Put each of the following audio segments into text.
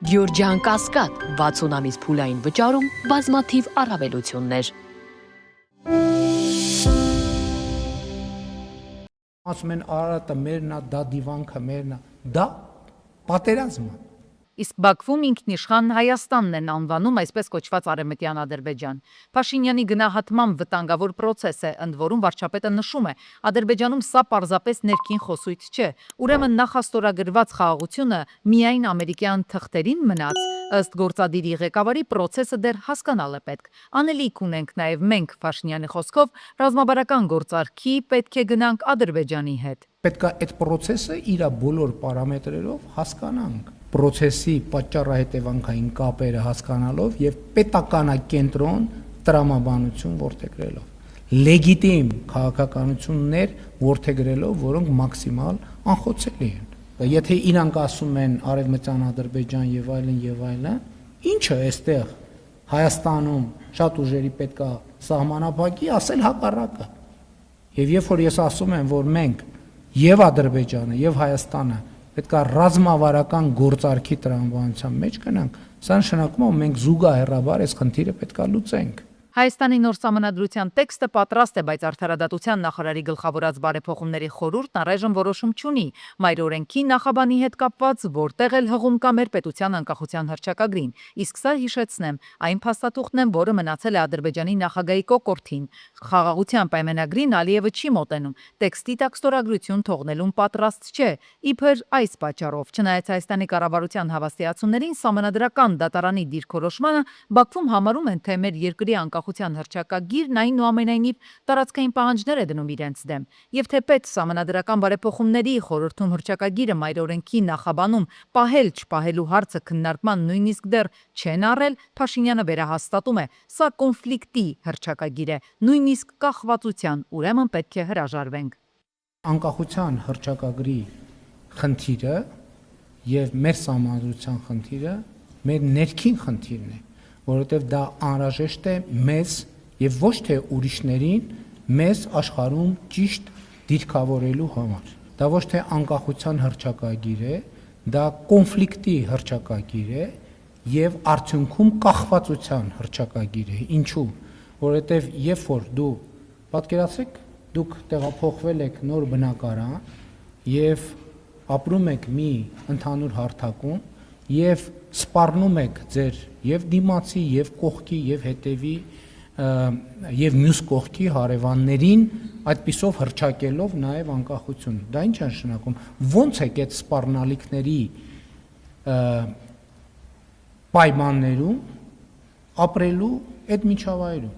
Գյորջյան Կասկադ 60 ամիս փուլային վճարում բազմաթիվ առավելություններ։ Ասում են Արարատը մերն է, դա դիվանքը մերն է, դա պատերազմ է։ Իսկ Բաքվում ինքնիշխան Հայաստանն են անվանում այսպես կոչված Արևմտյան Ադրբեջան։ Փաշինյանի գնահատմամբ վտանգավոր պրոցես է, ընդ որում վարչապետը նշում է, Ադրբեջանում սա պարզապես ներքին խոսույթ չէ։ Ուրեմն նախաստորագրված խաղաղությունը միայն ամերիկյան թղթերին մնաց, ըստ գործադիրի ղեկավարի պրոցեսը դեռ հասկանալ է պետք։ Անելիք ունենք նաև մենք, Փաշինյանի խոսքով, ռազմավարական գործարքի պետք է գնանք Ադրբեջանի հետ։ Պետք է այդ պրոցեսը իր բոլոր պարամետրերով հասկանանք։ Պրոցեսի պատճառահետևանքային կապերը հասկանալով եւ պետականակենտրոն տրամաբանություն որդեգրելով, լեգիտիմ քաղաքականություններ որդեգրելով, որոնք մաքսիմալ անխոցելի են։ Եթե իրանք ասում են Արևմտյան Ադրբեջան եւ այլն, ինչը այստեղ Հայաստանում շատ ուժերի պետքա սահմանափակի, ասել հակառակը։ Եվ երբ որ ես ասում եմ, որ մենք եւ Ադրբեջանը եւ Հայաստանը պետք է ռազմավարական գործարքի տրամաբանության մեջ գնանք, սա նշանակում է, որ մենք զուգահեռաբար այս խնդիրը պետք է լուծենք։ Հայաստանի նոր սահմանադրության տեքստը պատրաստ է, բայց Արդարադատության նախարարի գլխավորած բարեփոխումների խորհուրդն առայժմ որոշում չունի մայր օրենքի նախաբանի հետ կապված, որտեղ էլ հղում կա մեր պետության անկախության հռչակագրին։ Իսկ սա հիշեցնեմ, այն փաստաթուղթն է, որը մնացել է Ադրբեջանի նախագահի կոկորդին։ Խաղաղության պայմանագրին Ալիևը չի մոտենում, տեքստի տակ ստորագրություն թողնելուն պատրաստ չէ։ Իբր այս պատճառով, չնայած Հայաստանի կառավարության հավաստիացումներին, սահմանադրական դատարանի դիրքորոշմանը Բաքվում համարում են, թե մեր երկրի անկախության հռչակագիրն այնուամենայնիվ տարածքային պահանջներ է դնում իրենց դեմ, եւ թեպետ սահմանադրական բարեփոխումների խորհրդում հռչակագիրը մայր օրենքի նախաբանում պահել-չպահելու հարցը քննարկման նույնիսկ դեռ չեն առել, Փաշինյանը վերահաստատում է, սա կոնֆլիկտի հռչակագիր է, նույնիսկ կախվածության, ուրեմն պետք է հրաժարվենք։ Անկախության հռչակագրի խնդիրը եւ մեր սահմանադրության խնդիրը մեր ներքին խնդիրն է, որովհետև դա անհրաժեշտ է մեզ եւ ոչ թե ուրիշներին մեզ աշխարհում ճիշտ դիրքավորելու համար։ Դա ոչ թե անկախության հռչակագիր է, դա կոնֆլիկտի հռչակագիր է եւ արդյունքում կախվածության հռչակագիր է։ Ինչու՞։ Որովհետև երբ որ դու պատկերացրեք, դուք տեղափոխվել եք նոր բնակարան եւ ապրում եք մի ընդհանուր հարթակում եւ սպառնում եք ձեր եւ դիմացի եւ կողքի եւ հետևի եւ մյուս կողքի հարևաններին այդպիսով հռչակելով նաեւ անկախություն։ Դա ինչ է նշանակում։ Ոնց է այդ սպառնալիքների պայմաններում ապրելու այդ միջավայրում։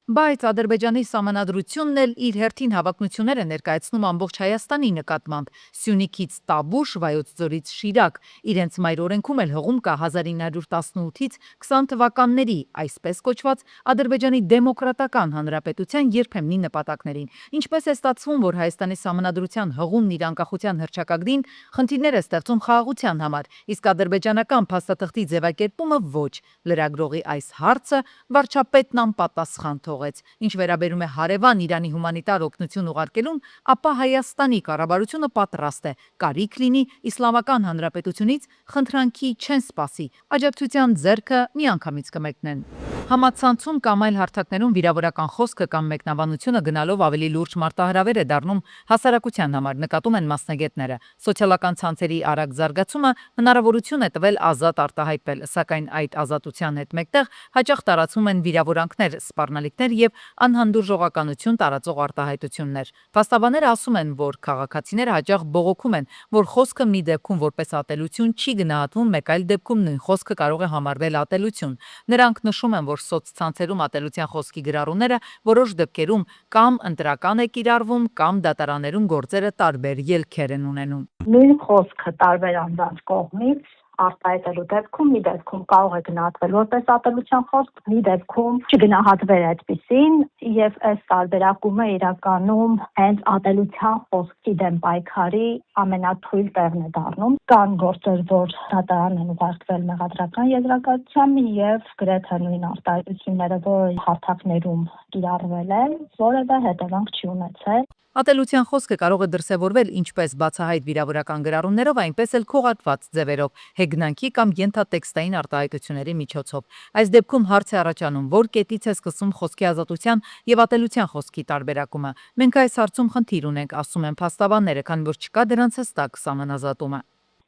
Բայց Ադրբեջանի սահմանադրությունն էլ իր հերթին հավակնություններ է ներկայացնում ամբողջ Հայաստանի նկատմամբ։ Սյունիքից Տաբուշ, Վայոց ձորից Շիրակ, իրենց մայր օրենքում էլ հղում կա 1918-ից 20 թվականների, այսպես կոչված Ադրբեջանի դեմոկրատական հանրապետության երբեմնի նպատակներին։ Ինչպես է ստացվում, որ Հայաստանի սահմանադրության հղումն իր անկախության հռչակագրին խնդիրներ է ստեղծում խաղաղության համար, իսկ ադրբեջանական փաստաթղթի ձևակերպումը ոչ։ Լրագրողի այս հարցը վարչապետն անպատասխան թողեց։ Ինչ վերաբերում է հարևան Իրանի հումանիտար օգնություն ուղարկելուն, ապա Հայաստանի կառավարությունը պատրաստ է, կարիք լինի Իսլամական Հանրապետությունից խնդրանքի չեն սպասի, աջակցության ձեռքը միանգամից կմեկնեն։ Համացանցում կամ այլ հարթակներում վիրավորական խոսքը կամ մեկնաբանությունը գնալով ավելի լուրջ մարտահրավեր է դառնում հասարակության համար, նկատում են մասնագետները։ Սոցիալական ցանցերի արագ զարգացումը հնարավորություն է տվել ազատ արտահայտվել, սակայն այդ ազատության հետ մեկտեղ հաճախ տարածվում են վիրավորանքներ, սպառնալիքներ եւ անհանդուրժողականություն տարածող արտահայտություններ։ Փաստաբանները ասում են, որ քաղաքացիները հաճախ բողոքում են, որ խոսքը մի դեպքում որպես ատելություն չի գնահատվում, մեկ այլ դեպքում նույն խոսքը կարող է համարվել ատելություն։ Նրանք նշում են, որ սոցցանցերում ատելության խոսքի գրառումները որոշ դեպքերում կամ ընտրական է կիրառվում, կամ դատարաններում գործերը տարբեր ելքեր են ունենում։ Նույն խոսքը տարբեր անձանց կողմից արտահայտելու դեպքում մի դեպքում կարող է գնահատվել որպես ատելության խոսք, մի դեպքում չգնահատվել այդպիսին, եւ այս տարբերակումը իրականում հենց ատելության խոսքի դեմ պայքարի ամենաթույլ տեղն է դառնում։ Կան գործեր, որ դատարան են ուղարկվել մեղադրական եզրակացությամբ եւ գրեթե նույն արտահայտությունները, որ հարթակներում կիրառվել են, որևէ հետևանք չի ունեցել։ Ատելության խոսքը կարող է դրսևորվել ինչպես բացահայտ վիրավորական գրառումներով, այնպես էլ քողարկված ձևերով, հեգնանքի կամ ենթատեքստային արտահայտությունների միջոցով։ Այս դեպքում հարց է առաջանում, որ կետից է սկսում խոսքի ազատության եւ ատելության խոսքի տարբերակումը։ Մենք այս հարցում խնդիր ունենք, ասում են փաստաբանները, քանի որ չկա դրանց հստակ սահմանազատումը։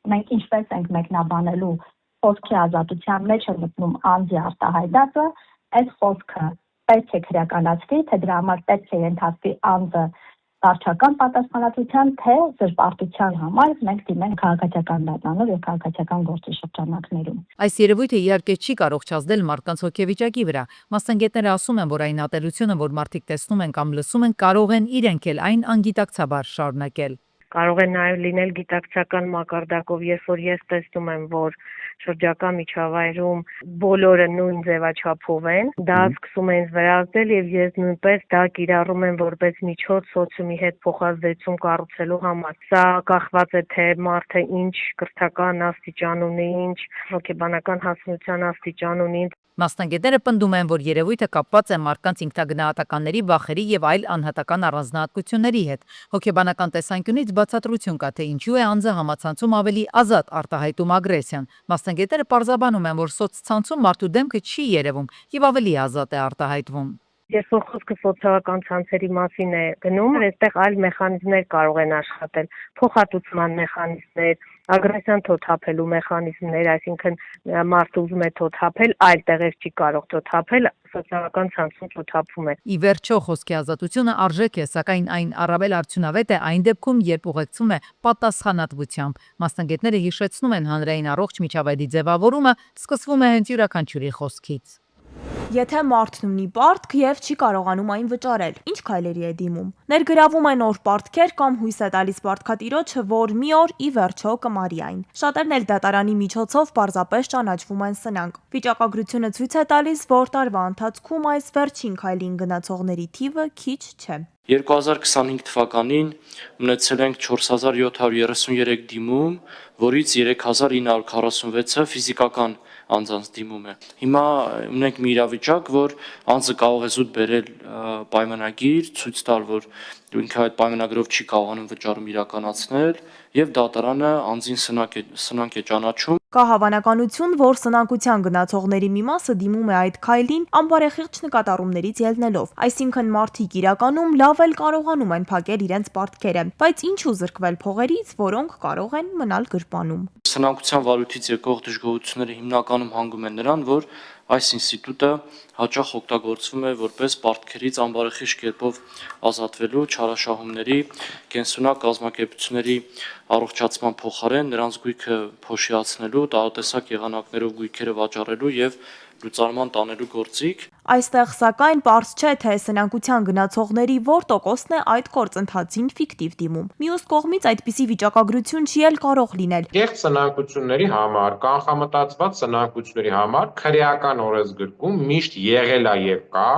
Մենք ինչպես ենք մեկնաբանելու խոսքի ազատության մեջ է մտնում անձի արտահայտածը, այս խոսքը պետք է քրեականացվի, թե դրա համար պետք է ենթարկվի անձը վարչական պատասխանատվության, թե զրպարտության համար մենք դիմենք քաղաքացիական դատարանով եւ քաղաքացիական գործի շրջանակներում։ Այս երևույթը իհարկե չի կարող չազդել մարդկանց հոգեվիճակի վրա։ Մասնագետները ասում են, որ այն ատելությունը, որ մարդիկ տեսնում են կամ լսում են, կարող են իրենք էլ այն անգիտակցաբար շարունակել։ Կարող է նաև լինել գիտակցական մակարդակով, երբ որ ես տեսնում եմ, որ շրջակա միջավայրում բոլորը նույն ձևաչափով են, դա սկսում է ինձ վրազդել եւ ես նույնպես դա կիրառում եմ որպես միջոց սոցիումի հետ փոխազդեցում կառուցելու համար։ Սա կախված է թե մարդը ինչ կրթական աստիճան ունի, ինչ հոգեբանական հասունության աստիճան ունի։ Մասնագետները պնդում են, որ երևույթը կապված է մարդկանց ինքնագնահատականների, վախերի եւ այլ անհատական առանձնահատկությունների հետ։ Հոգեբանական տեսանկյունից բացատրություն կա, թե ինչու է անձը համացանցում ավելի ազատ արտահայտում ագրեսիան։ Մասնագետները պարզաբանում են, որ սոցցանցում մարդու դեմքը չի երևում եւ ավելի ազատ է արտահայտվում։ Երբ որ խոսքը սոցիալական ցանցերի մասին է գնում, այստեղ այլ մեխանիզմներ կարող են աշխատել, փոխհատուցման մեխանիզմներ, ագրեսիան թոթափելու մեխանիզմներ, այսինքն մարդը ուզում է թոթափել, այլ տեղեր չի կարող թոթափել, սոցիալական ցանցում թոթափում է։ Ի վերջո խոսքի ազատությունը արժեք է, սակայն այն առավել արդյունավետ է այն դեպքում, երբ ուղեկցում է պատասխանատվությամբ։ Մասնագետները հիշեցնում են, հանրային առողջ միջավայրի ձևավորումը սկսվում է հենց յուրաքանչյուրի խոսքից։ Եթե մարդն ունի պարտք եւ չի կարողանում այն վճարել, ինչ քայլերի է դիմում։ Ներգրավում է նոր պարտքեր կամ հույս է տալիս պարտքատիրոջը, որ մի օր ի վերջո կմարի այն։ Շատերն էլ դատարանի միջոցով պարզապես ճանաչվում են սնանկ։ Վիճակագրությունը ցույց է տալիս, որ տարվա ընթացքում այս վերջին քայլին գնացողների թիվը քիչ չէ։ 2025 թվականին ունեցել ենք 4733 դիմում, որից 3946-ը ֆիզիկական անձանց դիմում է։ Հիմա ունենք մի իրավիճակ, որ անձը կարող է զուտ բերել պայմանագիր, ցույց տալ, որ ինքը այդ պայմանագրով չի կարողանում վճարում իրականացնել, եւ դատարանը անձին սնանկ է ճանաչում։ Կա հավանականություն, որ սնանկության գնացողների մի մասը դիմում է այդ քայլին անբարեխիղճ նկատառումներից ելնելով, այսինքն մարդիկ իրականում լավ էլ կարողանում են փակել իրենց պարտքերը, բայց ինչու զրկվել փողերից, որոնք կարող են մնալ գրպանում։ Սնանկության վարույթից եկող դժգոհությունները հիմնականում հանգում են նրան, որ այս ինստիտուտը հաճախ օգտագործվում է որպես պարտքերից անբարեխիղճ կերպով ազատվելու չարաշահումների, կենսունակ կազմակերպությունների առողջացման փոխարեն նրանց գույքը փոշիացնելու, տարատեսակ եղանակներով գույքերը վաճառելու եւ լուծարման տանելու գործիք։ Այստեղ սակայն պարզ չէ, թե սնանկության գնացողների որ տոկոսն է այդ գործընթացին ֆիկտիվ դիմում։ Մյուս կողմից այդպիսի վիճակագրություն չի էլ կարող լինել։ Կեղծ սնանկությունների համար, կանխամտածված սնանկությունների համար քրեական օրենսգրքում միշտ եղել է եւ կա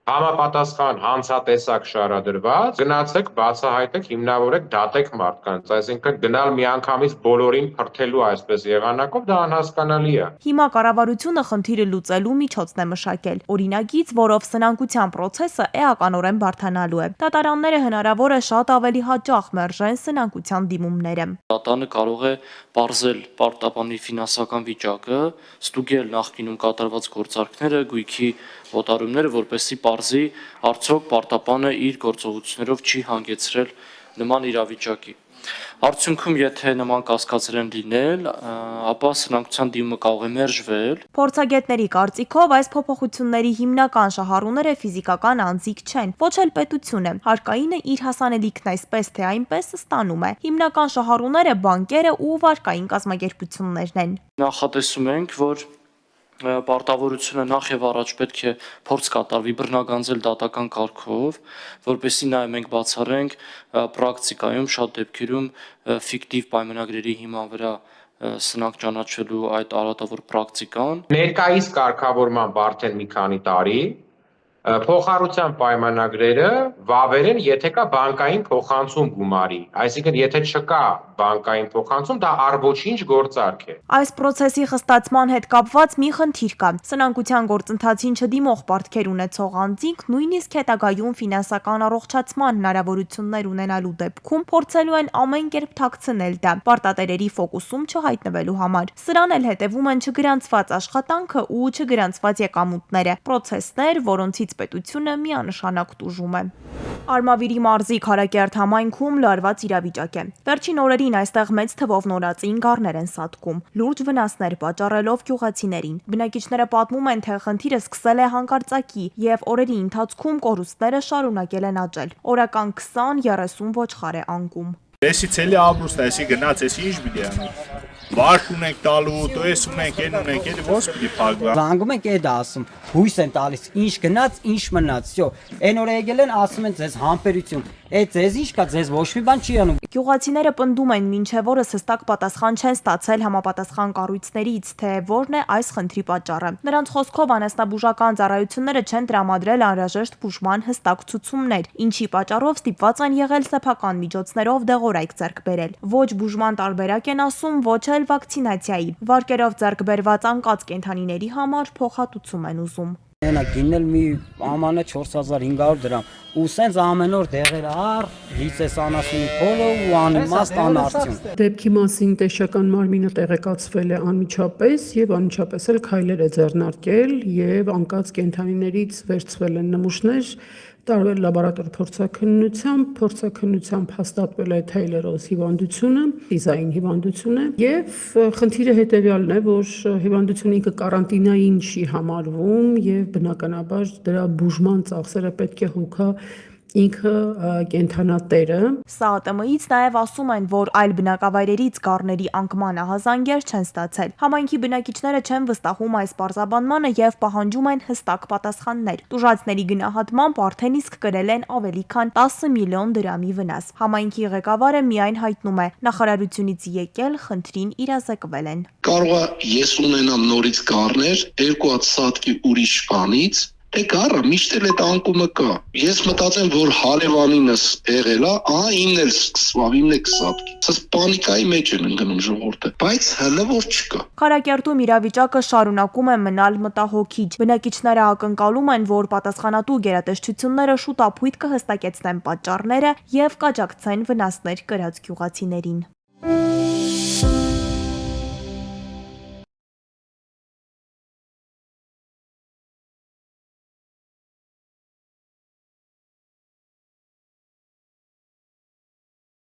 համապատասխան հանցատեսակ շարադրված, գնացեք բացահայտեք, հիմնավորեք դատեք մարդկանց, այսինքն գնալ միանգամից բոլորին փրթելու այսպես եղանակով դա անհասկանալի է։ Հիմա կառավարությունը խնդիրը լուծելու միջոցն է մշակել, օրինագիծ, որով սնանկության process-ը էականորեն բարդանալու է։ Դատարանները հնարավոր է շատ ավելի հաճախ մերժեն սնանկության դիմումները։ Դատարանը կարող է բարձել պարտապանի ֆինանսական վիճակը, ստուգել նախկինում կատարված գործարքները, գույքի օտարումները, որպեսզի պարզի արդյոք պարտապանը իր գործողություններով չի հանգեցրել նման իրավիճակի։ Արդյունքում, եթե նման կասկածներ են լինել, ապա սնանկության դիմումը կարող է մերժվել։ Փորձագետների կարծիքով այս փոփոխությունների հիմնական շահառուները ֆիզիկական անձիկ չեն, ոչ էլ պետությունը։ Հարկայինը իր հասանելիքն այսպես թե այնպես ստանում է։ Հիմնական շահառուները բանկերը ու վարկային կազմակերպություններն են։ Նախատեսում ենք, որ պարտավորությունը նախ եւ առաջ պետք է փորձ կատարվի բռնագանձել դատական կարգով, որպեսզի նաեւ մենք բացառենք պրակտիկայում շատ դեպքերում ֆիկտիվ պայմանագրերի հիման վրա սնանկ ճանաչվելու այդ արատավոր պրակտիկան։ Ներկայիս կարգավորմամբ արդեն մի քանի տարի փոխառության պայմանագրերը վավեր են, եթե կա բանկային փոխանցում գումարի, այսինքն եթե չկա բանկային փոխանցում, դա առոչինչ գործարք է։ Այս process-ի խստացման հետ կապված մի խնդիր կա։ Սնանկության գործընթացին չդիմող պարտքեր ունեցող անձինք նույնիսկ հետագայում ֆինանսական առողջացման հնարավորություններ ունենալու դեպքում փորձելու են ամեն կերպ թաքցնել դա, պարտատերերի ֆոկուսում չհայտնվելու համար։ Սրան էլ հետևում են չգրանցված աշխատանքը ու չգրանցված եկամուտները, process-ներ, որոնցից պետությունը միանշանակ տուժում է։ Արմավիրի մարզի Քարակերտ համայնքում լարված իրավիճակ է։ Վերջին օրերին այստեղ մեծ թվով նորածին գառներ են սատկում, լուրջ վնասներ պատճառելով գյուղացիներին։ Բնակիչները պատմում են, թե խնդիրը սկսել է հանկարծակի եւ օրերի ընթացքում կորուստները շարունակել են աճել։ Օրական 20-30 ոչխար է անկում։ Էսի ցելի ապրուստ, էսի գնաց, էսի ինչ պիտի անի։ Վարկ ունենք տալու, տոես ունենք, են ունենք, էլի ո՞նց պիտի փակվի։ Զանգում ենք այդ ասում, հույս են տալիս, ինչ գնաց, ինչ մնաց, всё։ Այն օր եկել են ասում են ձեզ համբերություն։ Այդ ձեզ ինչ կա, ձեզ ոչ մի բան չի անում։ Գյուղացիները պնդում են, մինչև օրս հստակ պատասխան չեն ստացել համապատասխան կառույցներից, թե որն է այս խնդրի պատճառը։ Նրանց խոսքով անասնաբուժական ծառայությունները չեն տրամադրել անհրաժեշտ բուժման հստակ ցուցումներ, ինչի պատճառով ստիպված են եղել սեփական միջոցներով դեղորայք ձեռք բերել։ Ոչ բուժման տարբերակ են ասում, ոչ էլ վակցինացիայի։ Վարկերով ձեռք բերված անկած կենդանիների համար փոխհատուցում են ուզում։ Նա գինել մի ամանը 4500 դրամ ու սենց ամեն օր դեղեր առ լիցես անասունի փոլը ու անիմաստ անարդյուն։ Դեպքի մասին տեսչական մարմինը տեղեկացվել է անմիջապես եւ անմիջապես էլ քայլեր է ձեռնարկել եւ անկած կենդանիներից վերցվել են նմուշներ տարբեր լաբորատոր փորձաքննությամբ հաստատվել է Թեյլերոզ հիվանդությունը, դիզայն հիվանդությունը եւ խնդիրը հետեւյալն է, որ հիվանդությունը ինքը կարանտինային չի համարվում եւ բնականաբար դրա բուժման ծախսերը պետք է հոգա ինքը կենթանատերը։ ՍԱՏՄ-ից նաև ասում են, որ այլ բնակավայրերից գառների անկման ահազանգեր չեն ստացել։ Համայնքի բնակիչները չեն վստահում այս պարզաբանմանը եւ պահանջում են հստակ պատասխաններ։ Տուժածների գնահատմամբ արդեն իսկ կրել են ավելի քան 10 միլիոն դրամի վնաս։ Համայնքի ղեկավարը միայն հայտնում է, նախարարությունից եկել խնդրին իրազեկվել են։ Կարող է ես ունենամ նորից գառներ, 2 հատ սատկի ուրիշ բանից, դե գառը միշտ էլ այդ անկումը կա։ Ես մտածեմ, որ հարևանինս եղել է, ահա իմն էլ սկսավ, իմն է կսատկի։ Սա պանիկայի մեջ են ընկնում ժողովուրդը, բայց հələ որ չկա։ Քարակերտում իրավիճակը շարունակում է մնալ մտահոգիչ։ Բնակիչները ակնկալում են, որ պատասխանատու գերատեսչությունները շուտապույտ կհստակեցնեն պատճառները եւ կաջակցեն վնասներ կրած գյուղացիներին։